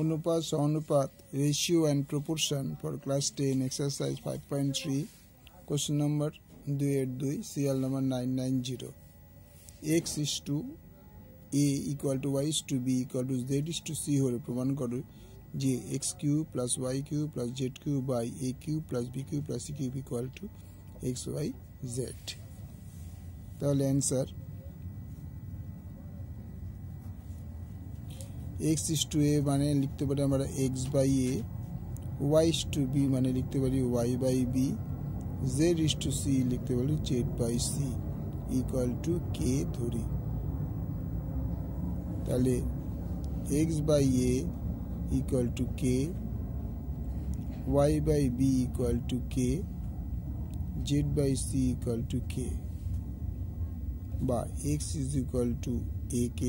অনুপাত সমানুপাত ratio and proportion for class 10 exercise 5.3 question number 2 serial number 990 x is to a equal to y is to b equal to z is to c হলে প্রমাণ করো যে x cube plus y cube plus z cube by a cube plus b cube plus c cube equal to x y z। তাহলে answer x is to a মানে লিখতে পারি আমরা x by a, y is to b মানে লিখতে পারি y by b, z is to c লিখতে পারি z by c equal to k ধরি। তাহলে x by a equal to k, y by b equal to k, z by c equal to k, বা x is equal to ak,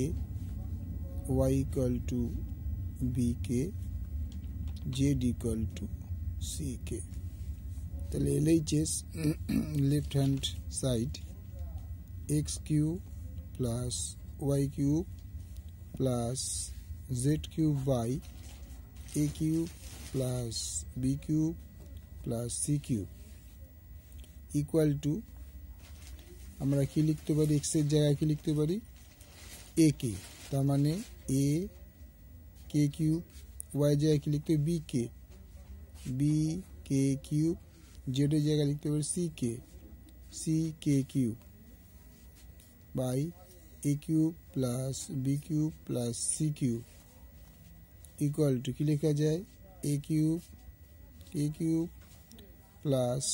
y equal to bk, z equal to ck। তাহলে LHS left hand side x cube plus y cube plus z cube by a cube plus b cube plus c cube equal to আমরা কি লিখতে পারি x এর জায়গায় কি লিখতে পারি ak, তার মানে a k cube, y এর জায়গায় কি লিখতে পারি bk, b k cube, z এর জায়গায় লিখতে পারি ck, c k cube by a cube plus b cube plus c cube equal to কি লেখা যায় a cube k cube plus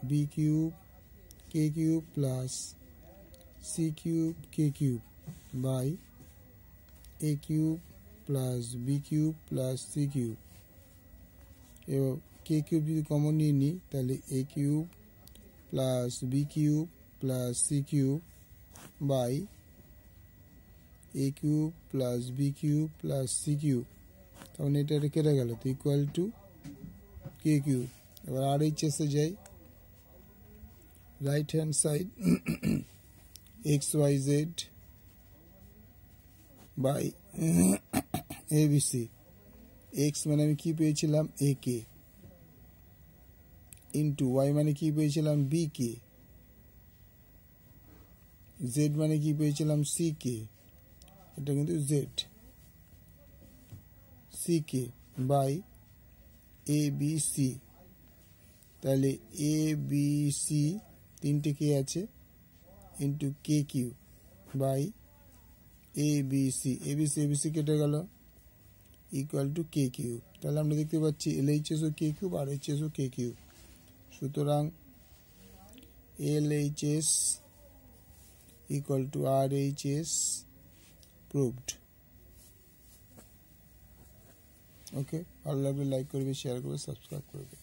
b cube k cube plus c cube k cube by a cube plus b cube plus c cube। এবার k cube যদি common নিয়ে নিই তাহলে a cube plus b cube plus c cube by a cube plus b cube plus c cube, তখন এটা কেটে গেল তো ইকুয়াল টু k cube। এবার RHS এ যাই, right hand side xyz by abc, x মানে আমি কি পেয়েছিলাম ak, ইন্টু y মানে কি পেয়েছিলাম bk, z মানে কি পেয়েছিলাম ck, এটা কিন্তু z, ck বাই abc, তাহলে abc তিনটে কে আছে into k cube by abc, abc কেটে গেল ইকুয়াল টু k কিউব। তাহলে আমরা দেখতে পাচ্ছি LHS ও k কিউব আর RHS ও k কিউব, সুতরাং LHS equal to RHS proved। ওকে, ভালো লাগলে লাইক করবে, শেয়ার করবে, সাবস্ক্রাইব করবে।